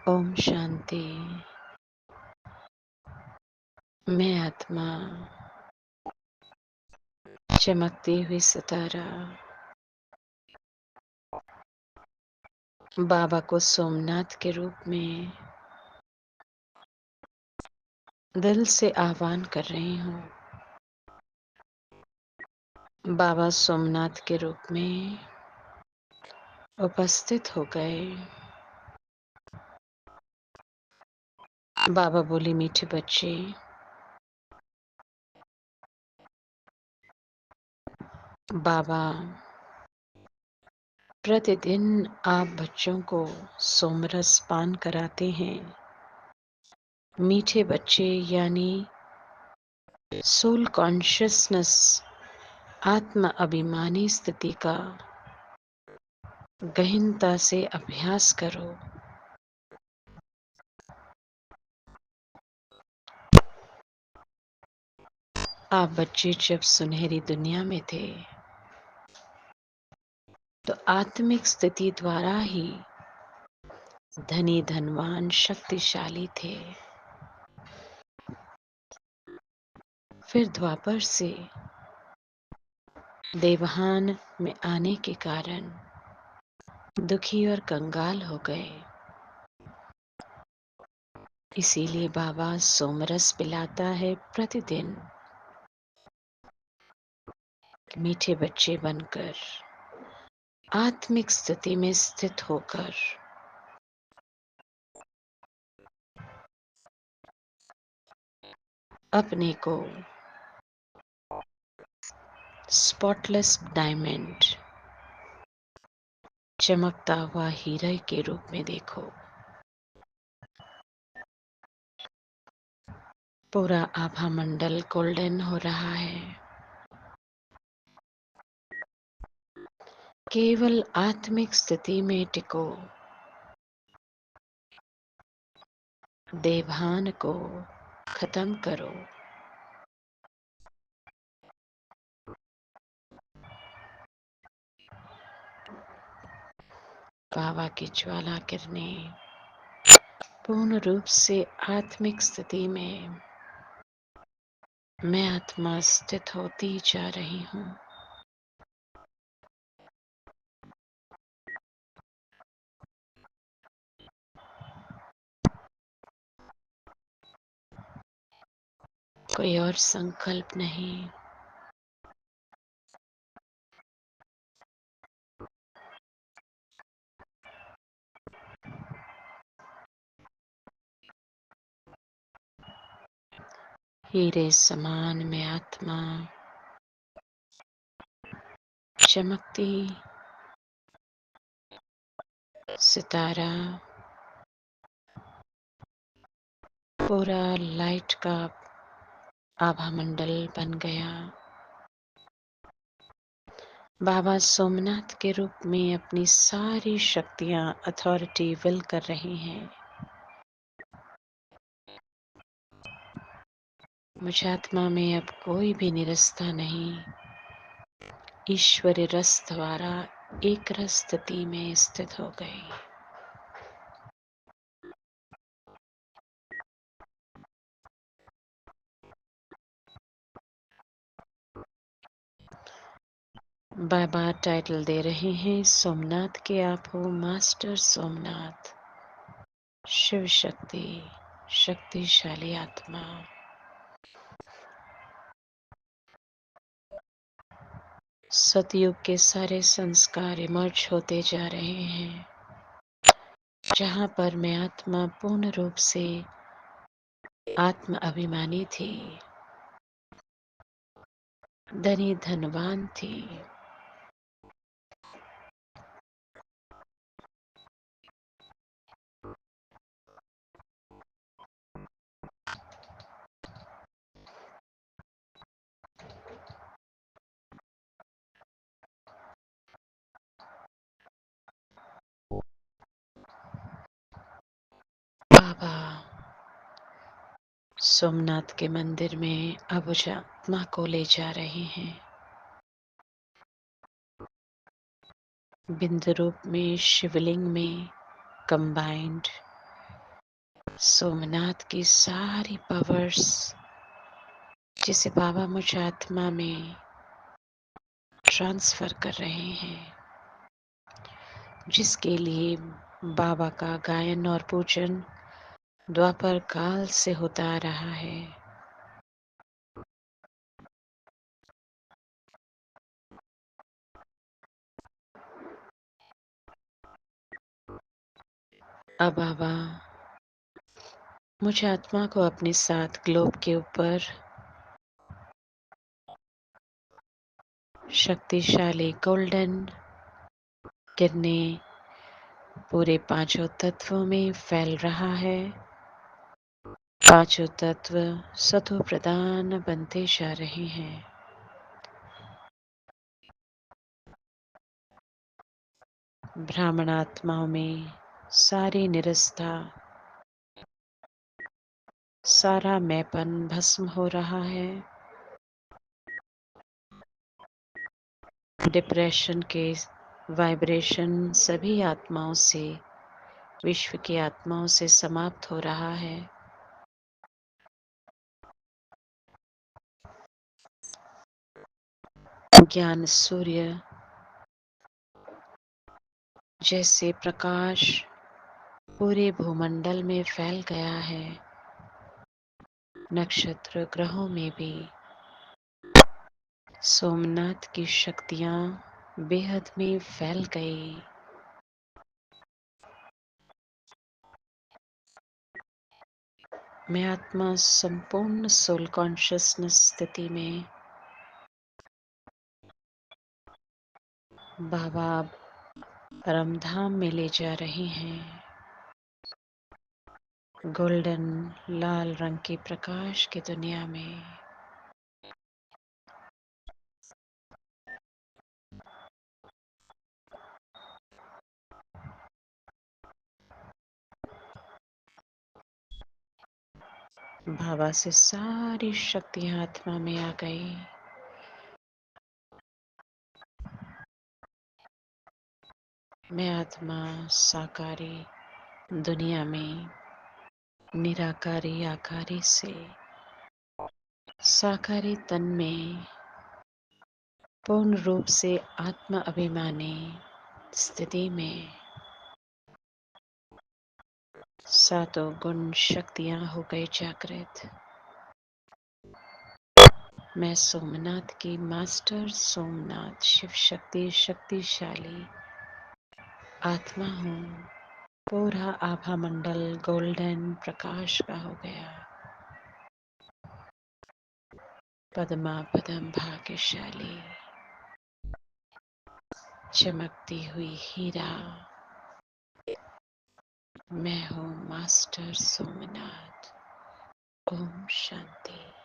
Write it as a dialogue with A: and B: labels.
A: ओम शांति। मैं आत्मा, चमकती हुई सितारा, बाबा को सोमनाथ के रूप में दिल से आह्वान कर रही हूँ। बाबा सोमनाथ के रूप में उपस्थित हो गए। बाबा बोली, मीठे बच्चे, बाबा प्रतिदिन आप बच्चों को सोमरस पान कराते हैं। मीठे बच्चे यानी सोल कॉन्शियसनेस, आत्म अभिमानी स्थिति का गहनता से अभ्यास करो। आप बच्चे जब सुनहरी दुनिया में थे तो आत्मिक स्थिति द्वारा ही धनी, धनवान, शक्तिशाली थे। फिर द्वापर से देवहान में आने के कारण दुखी और कंगाल हो गए। इसीलिए बाबा सोमरस पिलाता है प्रतिदिन। मीठे बच्चे बनकर, आत्मिक स्थिति में स्थित होकर अपने को स्पॉटलेस डायमंड, चमकता हुआ हीरे के रूप में देखो। पूरा आभा मंडल गोल्डन हो रहा है। केवल आत्मिक स्थिति में टिको। देवहान को खत्म करो। बाबा की ज्वाला किरणें पूर्ण रूप से आत्मिक स्थिति में मैं आत्मा स्थित होती जा रही हूँ। कोई और संकल्प नहीं। हीरे समान में आत्मा चमकती सितारा, पूरा लाइट का आभा मंडल बन गया। बाबा सोमनाथ के रूप में अपनी सारी शक्तियां, अथॉरिटी विल कर रहे हैं। मुझ आत्मा में अब कोई भी निरस्ता नहीं। ईश्वरी रस द्वारा एक रस स्थिति में स्थित हो गई। बाबा टाइटल दे रहे हैं, सोमनाथ के आप हो मास्टर सोमनाथ, शिव शक्ति, शक्तिशाली आत्मा। सतयुग के सारे संस्कार इमर्ज होते जा रहे हैं, जहाँ पर मैं आत्मा पूर्ण रूप से आत्म अभिमानी थी, धनी धनवान थी। बाबा सोमनाथ के मंदिर में अब उस आत्मा को ले जा रहे हैं। बिंदु रूप में शिवलिंग में कंबाइंड सोमनाथ की सारी पावर्स जिसे बाबा मुझ आत्मा में ट्रांसफर कर रहे हैं, जिसके लिए बाबा का गायन और पूजन द्वापर काल से होता आ रहा है। अब बाबा मुझ आत्मा को अपने साथ ग्लोब के ऊपर शक्तिशाली गोल्डन किरणें पूरे पांचों तत्वों में फैल रहा है। पांचों तत्व सतो प्रधान बनते जा रहे हैं। ब्राह्मण आत्माओं में सारी निरस्ता, सारा मैंपन भस्म हो रहा है। डिप्रेशन के वाइब्रेशन सभी आत्माओं से, विश्व की आत्माओं से समाप्त हो रहा है। ज्ञान सूर्य जैसे प्रकाश पूरे भूमंडल में फैल गया है। नक्षत्र ग्रहों में भी सोमनाथ की शक्तियां बेहद में फैल गई। मैं आत्मा संपूर्ण सोल कॉन्शियसनेस स्थिति में बाबा परमधाम में ले जा रहे हैं। गोल्डन लाल रंग के प्रकाश की दुनिया में बाबा से सारी शक्तियां आत्मा में आ गई। मैं आत्मा साकारी दुनिया में निराकारी आकारी से साकारी तन में पूर्ण रूप से आत्मा अभिमानी स्थिति में सातों गुण शक्तियां हो गई जागृत। मैं सोमनाथ की मास्टर सोमनाथ शिव शक्ति शक्तिशाली आत्मा हूँ। पूरा आभा मंडल गोल्डन प्रकाश का हो गया। पद्मा पदम भाग्यशाली चमकती हुई हीरा। मैं हूँ मास्टर सोमनाथ। ओम शांति।